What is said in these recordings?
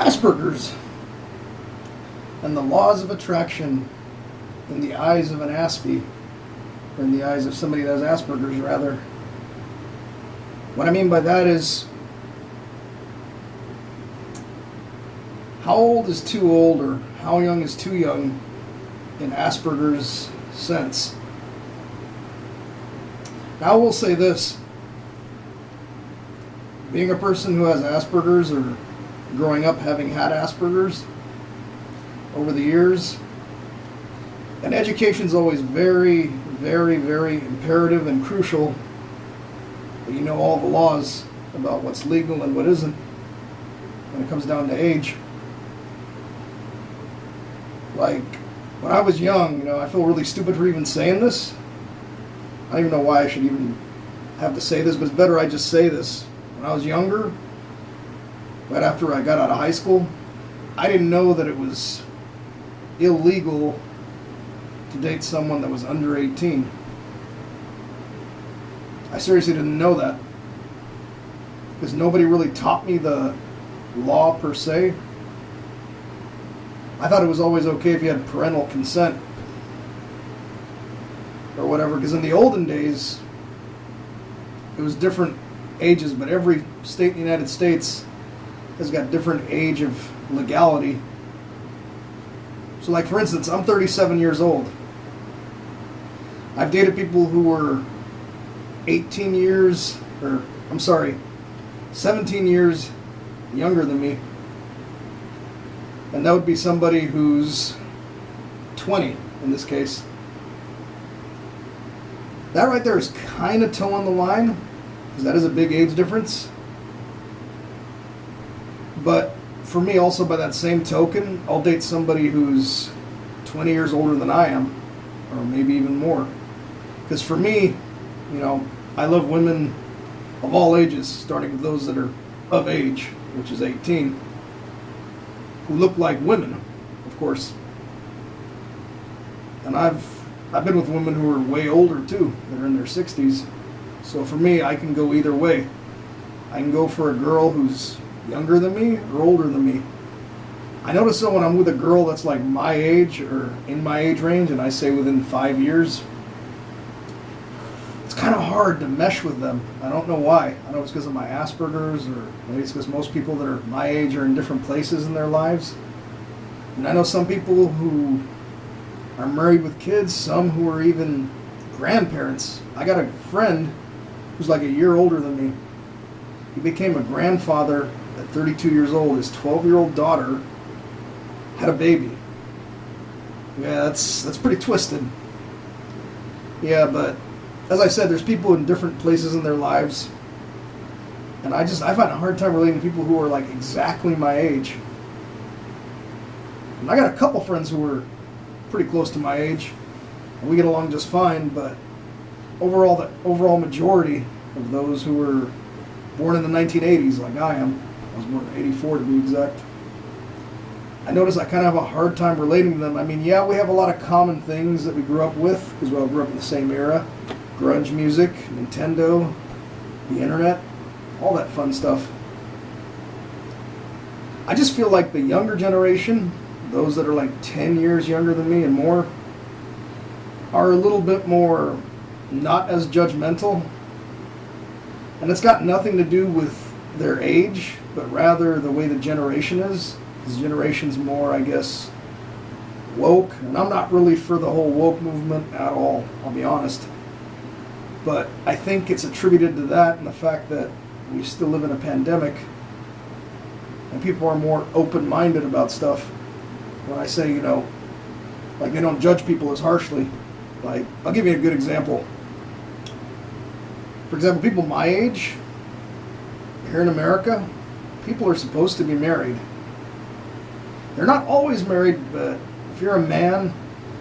Aspergers and the laws of attraction in the eyes of an Aspie, or in the eyes of somebody that has Asperger's, rather. What I mean by that is, how old is too old, or how young is too young in Asperger's sense? Now I will say this. Being a person who has Asperger's, or growing up having had Asperger's over the years, and education is always very, very, very imperative and crucial that you know all the laws about what's legal and what isn't when it comes down to age. Like, when I was young, I feel really stupid for even saying this. I don't even know why I should even have to say this, but it's better I just say this. When I was younger, right after I got out of high school, I didn't know that it was illegal to date someone that was under 18. I seriously didn't know that, because nobody really taught me the law per se. I thought it was always okay if you had parental consent or whatever, because in the olden days it was different ages, but every state in the United States has got different age of legality. So, like, for instance, I'm 37 years old. I've dated people who were 17 years younger than me. And that would be somebody who's 20 in this case. That right there is kind of toeing the line, because that is a big age difference. But for me, also by that same token, I'll date somebody who's 20 years older than I am, or maybe even more. Because for me, I love women of all ages, starting with those that are of age, which is 18, who look like women, of course. And I've been with women who are way older too, that are in their 60s. So for me, I can go either way. I can go for a girl who's younger than me or older than me. I notice that when I'm with a girl that's like my age or in my age range, and I say within 5 years, it's kind of hard to mesh with them. I don't know why. I know it's because of my Asperger's, or maybe it's because most people that are my age are in different places in their lives. And I know some people who are married with kids, some who are even grandparents. I got a friend who's like a year older than me. He became a grandfather at 32 years old. His 12-year-old daughter had a baby. Yeah, that's pretty twisted. Yeah, but as I said, there's people in different places in their lives, and I find a hard time relating to people who are like exactly my age. And I got a couple friends who are pretty close to my age, and we get along just fine, but overall, the overall majority of those who were born in the 1980s, like I am, I was born in 84 to be exact, I notice I kind of have a hard time relating to them. I mean, yeah, we have a lot of common things that we grew up with, because we all grew up in the same era. Grunge music, Nintendo, the internet, all that fun stuff. I just feel like the younger generation, those that are like 10 years younger than me and more, are a little bit more not as judgmental. And it's got nothing to do with their age, but rather the way the generation is. This generation's more, I guess, woke. And I'm not really for the whole woke movement at all, I'll be honest. But I think it's attributed to that and the fact that we still live in a pandemic, and people are more open-minded about stuff. When I say, like, they don't judge people as harshly. Like, I'll give you a good example. For example, people my age, here in America, people are supposed to be married. They're not always married, but if you're a man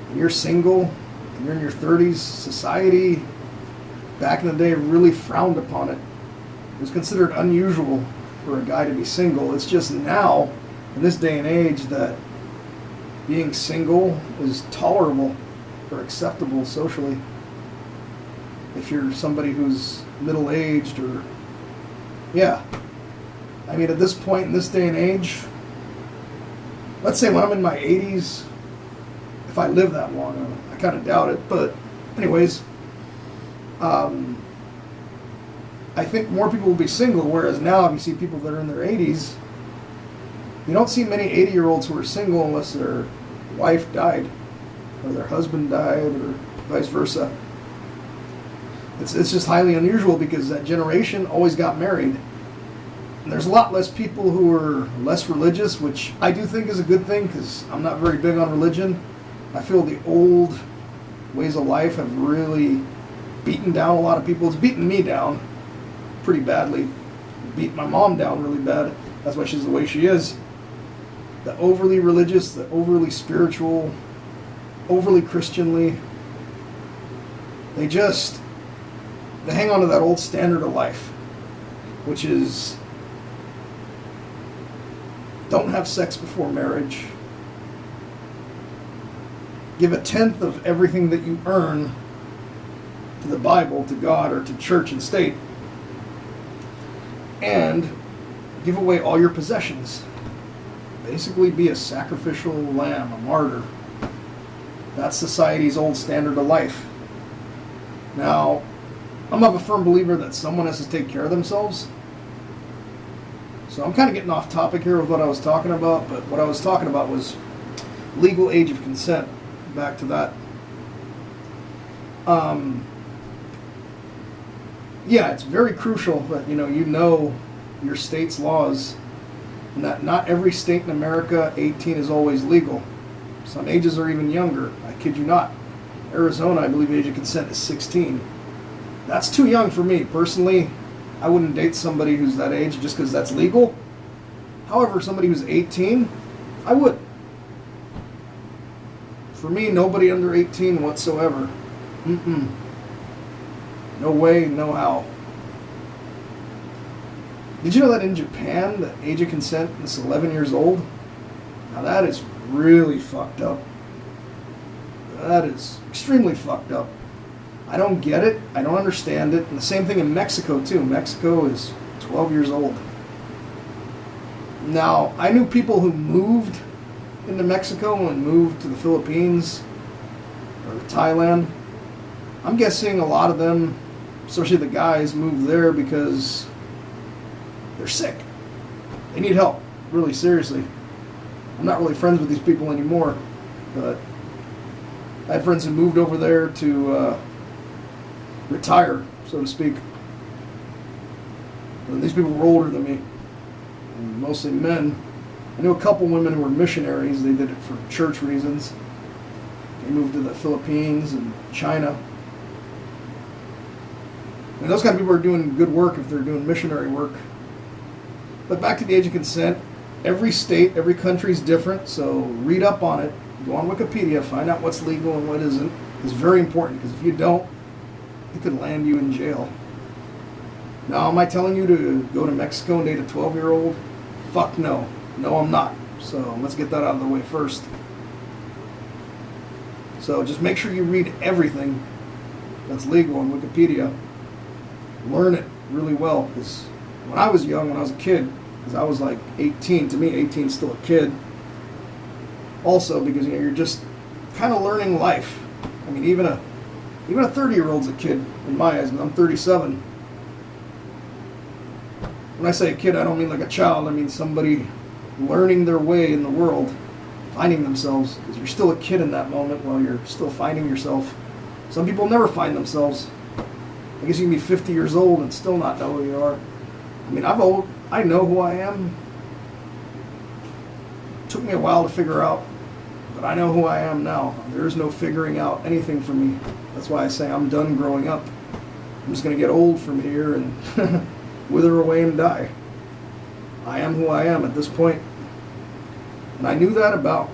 and you're single and you're in your 30s, society back in the day really frowned upon it. It was considered unusual for a guy to be single. It's just now, in this day and age, that being single is tolerable or acceptable socially. If you're somebody who's middle-aged or, yeah. I mean, at this point, in this day and age, let's say when I'm in my 80s, if I live that long, I kind of doubt it, but anyways, I think more people will be single, whereas now if you see people that are in their 80s, you don't see many 80-year-olds who are single unless their wife died or their husband died or vice versa. It's just highly unusual because that generation always got married. And there's a lot less people who are less religious, which I do think is a good thing because I'm not very big on religion. I feel the old ways of life have really beaten down a lot of people. It's beaten me down pretty badly. It beat my mom down really bad. That's why she's the way she is. The overly religious, the overly spiritual, overly Christianly, they hang on to that old standard of life, which is don't have sex before marriage, give a tenth of everything that you earn to the Bible, to God, or to church and state, and give away all your possessions. Basically be a sacrificial lamb, a martyr. That's society's old standard of life. Now, I'm of a firm believer that someone has to take care of themselves. So I'm kind of getting off topic here with what I was talking about, but what I was talking about was legal age of consent. Back to that. Yeah, it's very crucial that you know your state's laws, and that not every state in America 18 is always legal. Some ages are even younger. I kid you not. Arizona, I believe, age of consent is 16. That's too young for me. Personally, I wouldn't date somebody who's that age just because that's legal. However, somebody who's 18, I would. For me, nobody under 18 whatsoever. No way, no how. Did you know that in Japan, the age of consent is 11 years old? Now that is really fucked up. That is extremely fucked up. I don't get it. I don't understand it. And the same thing in Mexico, too. Mexico is 12 years old. Now, I knew people who moved into Mexico and moved to the Philippines or Thailand. I'm guessing a lot of them, especially the guys, moved there because they're sick. They need help, really seriously. I'm not really friends with these people anymore, but I had friends who moved over there to retire, so to speak. And these people were older than me, and mostly men. I knew a couple women who were missionaries. They did it for church reasons. They moved to the Philippines and China. And those kind of people are doing good work if they're doing missionary work. But back to the age of consent, every state, every country is different, so read up on it. Go on Wikipedia, find out what's legal and what isn't. It's very important, because if you don't, it could land you in jail. Now, am I telling you to go to Mexico and date a 12-year-old? Fuck no. No, I'm not. So let's get that out of the way first. So just make sure you read everything that's legal on Wikipedia. Learn it really well, because when I was young, when I was a kid, because I was like 18, to me 18 is still a kid. Also because you're just kind of learning life. I mean, even a 30-year-old's a kid in my eyes, and I'm 37. When I say a kid, I don't mean like a child. I mean somebody learning their way in the world, finding themselves, because you're still a kid in that moment while you're still finding yourself. Some people never find themselves. I guess you can be 50 years old and still not know who you are. I mean, I know who I am. It took me a while to figure out, but I know who I am now. There is no figuring out anything for me. That's why I say I'm done growing up. I'm just going to get old from here and wither away and die. I am who I am at this point. And I knew that about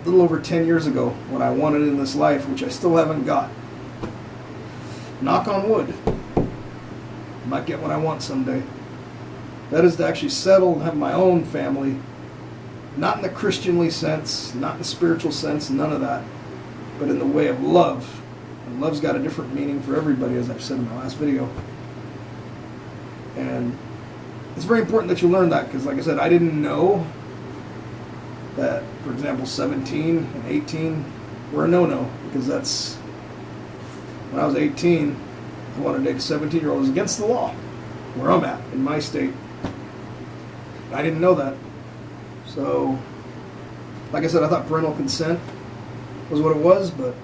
a little over 10 years ago when I wanted in this life, which I still haven't got. Knock on wood. I might get what I want someday. That is to actually settle and have my own family. Not in the Christianly sense, not in the spiritual sense, none of that. But in the way of love. And love's got a different meaning for everybody, as I've said in my last video. And it's very important that you learn that, because like I said, I didn't know that, for example, 17 and 18 were a no-no, because that's, when I was 18, I wanted to date a 17-year-old. It was against the law where I'm at, in my state. I didn't know that. So, like I said, I thought parental consent was what it was, but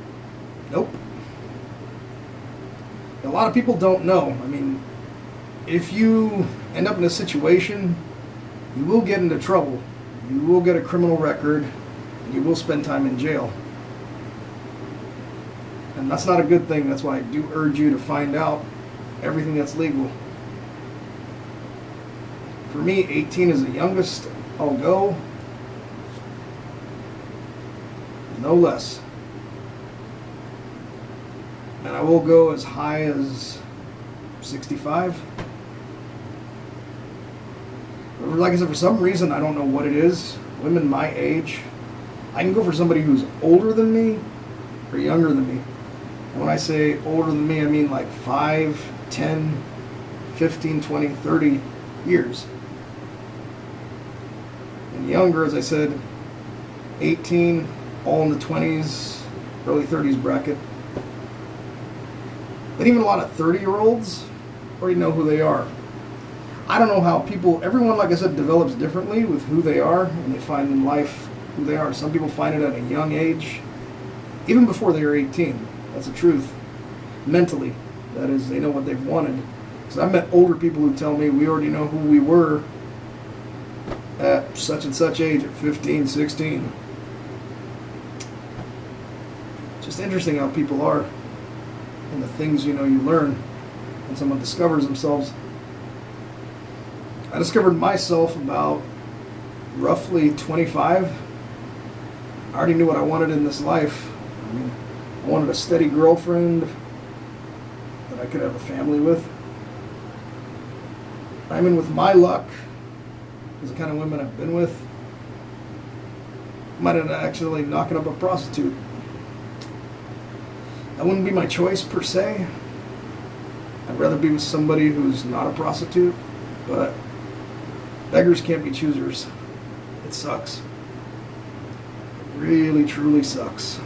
nope. A lot of people don't know. I mean, if you end up in a situation, you will get into trouble. You will get a criminal record, and you will spend time in jail. And that's not a good thing. That's why I do urge you to find out everything that's legal. For me, 18 is the youngest I'll go. No less. And I will go as high as 65. Like I said, for some reason, I don't know what it is. Women my age, I can go for somebody who's older than me or younger than me. And when I say older than me, I mean like 5, 10, 15, 20, 30 years. And younger, as I said, 18, all in the 20s, early 30s bracket. But even a lot of 30-year-olds already know who they are. I don't know how people, everyone, like I said, develops differently with who they are when they find in life who they are. Some people find it at a young age, even before they are 18. That's the truth. Mentally, that is, they know what they've wanted. Because I've met older people who tell me we already know who we were at such and such age, at 15, 16. Just interesting how people are and the things, you learn when someone discovers themselves. I discovered myself about roughly 25. I already knew what I wanted in this life. I mean, I wanted a steady girlfriend that I could have a family with. I mean, with my luck, because the kind of women I've been with, I might end up actually knocking up a prostitute. That wouldn't be my choice per se. I'd rather be with somebody who's not a prostitute, but beggars can't be choosers. It sucks. It really, truly sucks.